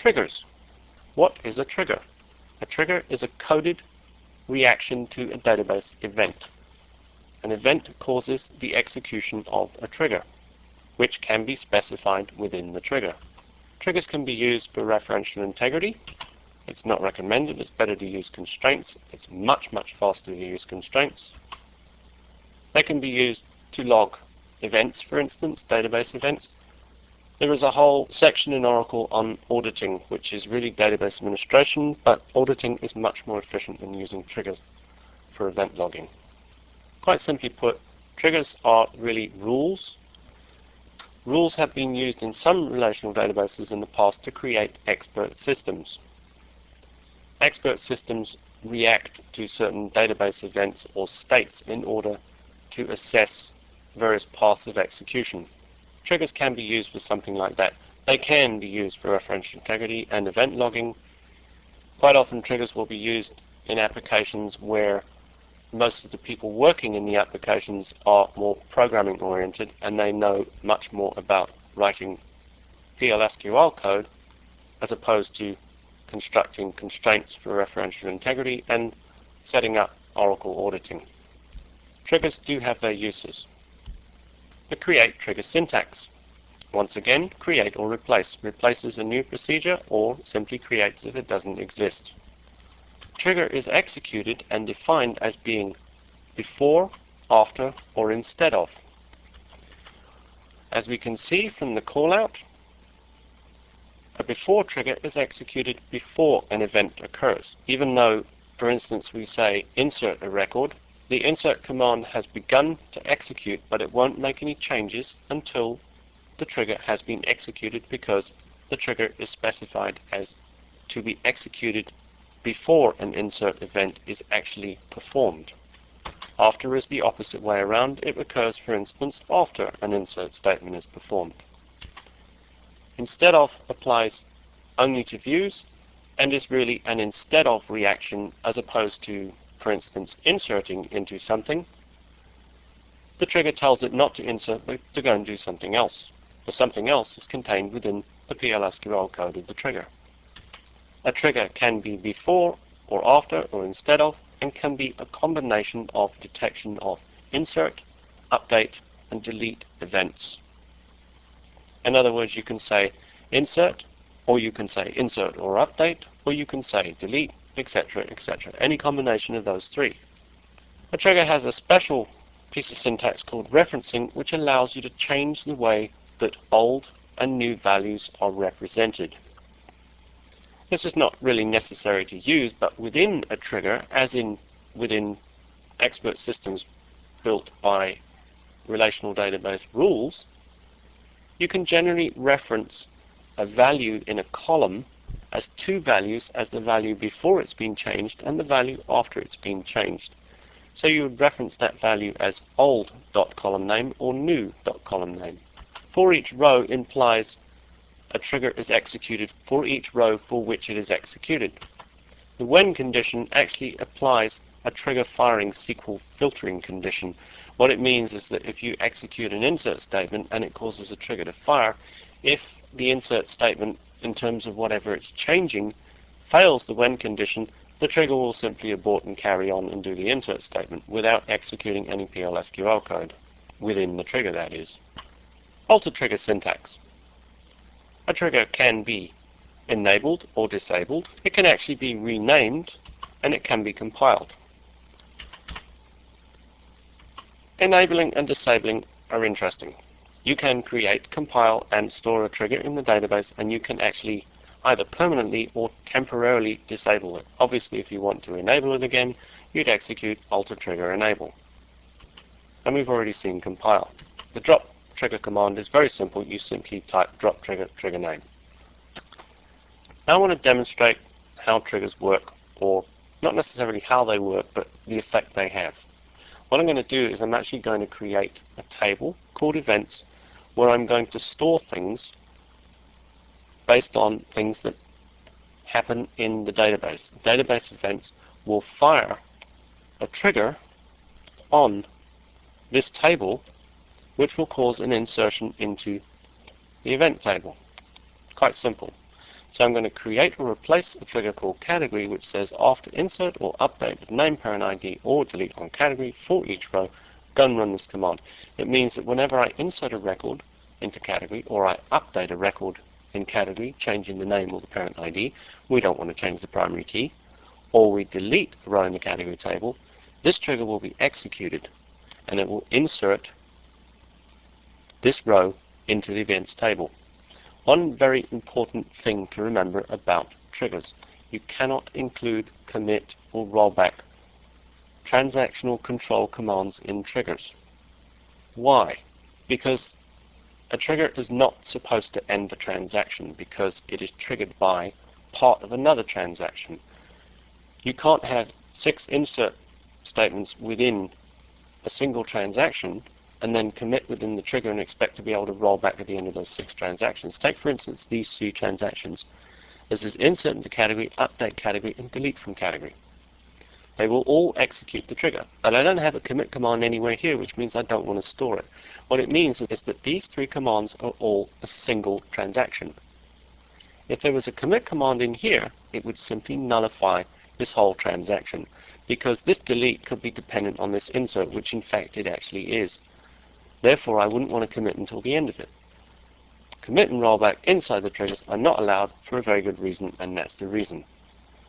Triggers. What is a trigger? A trigger is a coded reaction to a database event. An event causes the execution of a trigger, which can be specified within the trigger. Triggers can be used for referential integrity. It's not recommended. It's better to use constraints. It's much faster to use constraints. They can be used to log events, for instance, database events. There is a whole section in Oracle on auditing, which is really database administration, but auditing is much more efficient than using triggers for event logging. Quite simply put, triggers are really rules. Rules have been used in some relational databases in the past to create expert systems. Expert systems react to certain database events or states in order to assess various paths of execution. Triggers can be used for something like that. They can be used for referential integrity and event logging. Quite often triggers will be used in applications where most of the people working in the applications are more programming oriented and they know much more about writing PL/SQL code as opposed to constructing constraints for referential integrity and setting up Oracle auditing. Triggers do have their uses. The create trigger syntax. Once again, create or replace. Replaces a new procedure or simply creates if it doesn't exist. Trigger is executed and defined as being before, after, or instead of. As we can see from the callout, a before trigger is executed before an event occurs. Even though, for instance, we say insert a record, the insert command has begun to execute, but it won't make any changes until the trigger has been executed, because the trigger is specified as to be executed before an insert event is actually performed. After is the opposite way around. It occurs, for instance, after an insert statement is performed. Instead of applies only to views and is really an instead of reaction as opposed to, for instance, inserting into something. The trigger tells it not to insert but to go and do something else. The something else is contained within the PL/SQL code of the trigger. A trigger can be before or after or instead of, and can be a combination of detection of insert, update, and delete events. In other words, you can say insert, or you can say insert or update, or you can say delete, etc., etc. Any combination of those three. A trigger has a special piece of syntax called referencing, which allows you to change the way that old and new values are represented. This is not really necessary to use, but within a trigger, as in within expert systems built by relational database rules, you can generally reference a value in a column as two values, as the value before it's been changed and the value after it's been changed. So you would reference that value as old.column_name or new.column_name. For each row implies a trigger is executed for each row for which it is executed. The when condition actually applies a trigger firing SQL filtering condition. What it means is that if you execute an insert statement and it causes a trigger to fire, if the insert statement, in terms of whatever it's changing, fails the when condition, the trigger will simply abort and carry on and do the insert statement without executing any PL/SQL code within the trigger, that is. Alter trigger syntax. A trigger can be enabled or disabled. It can actually be renamed, and it can be compiled. Enabling and disabling are interesting. You can create, compile, and store a trigger in the database, and you can actually either permanently or temporarily disable it. Obviously, if you want to enable it again, you'd execute alter trigger enable. And we've already seen compile. The drop trigger command is very simple. You simply type drop trigger, trigger name. Now I want to demonstrate how triggers work, or not necessarily how they work, but the effect they have. What I'm going to do is I'm actually going to create a table called events where I'm going to store things based on things that happen in the database. Database events will fire a trigger on this table, which will cause an insertion into the event table. Quite simple. So I'm going to create or replace a trigger called category, which says after insert or update of name, parent ID, or delete on category for each row, go and run this command. It means that whenever I insert a record into category, or I update a record in category, changing the name or the parent ID, we don't want to change the primary key, or we delete a row in the category table, this trigger will be executed, and it will insert this row into the events table. One very important thing to remember about triggers: you cannot include commit or rollback transactional control commands in triggers. Why? Because a trigger is not supposed to end a transaction because it is triggered by part of another transaction. You can't have 6 insert statements within a single transaction and then commit within the trigger and expect to be able to roll back at the end of those 6 transactions. Take, for instance, these 2 transactions. This is insert into category, update category, and delete from category. They will all execute the trigger. But I don't have a commit command anywhere here, which means I don't want to store it. What it means is that these 3 commands are all a single transaction. If there was a commit command in here, it would simply nullify this whole transaction, because this delete could be dependent on this insert, which in fact it actually is. Therefore, I wouldn't want to commit until the end of it. Commit and rollback inside the triggers are not allowed for a very good reason, and that's the reason.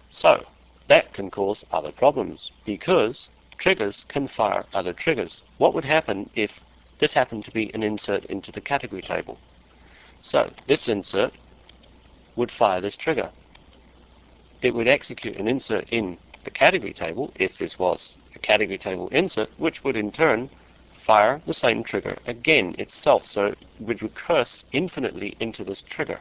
So, that can cause other problems, because triggers can fire other triggers. What would happen if this happened to be an insert into the category table? So, this insert would fire this trigger. It would execute an insert in the category table, if this was a category table insert, which would in turn fire the same trigger again itself, so it would recurse infinitely into this trigger.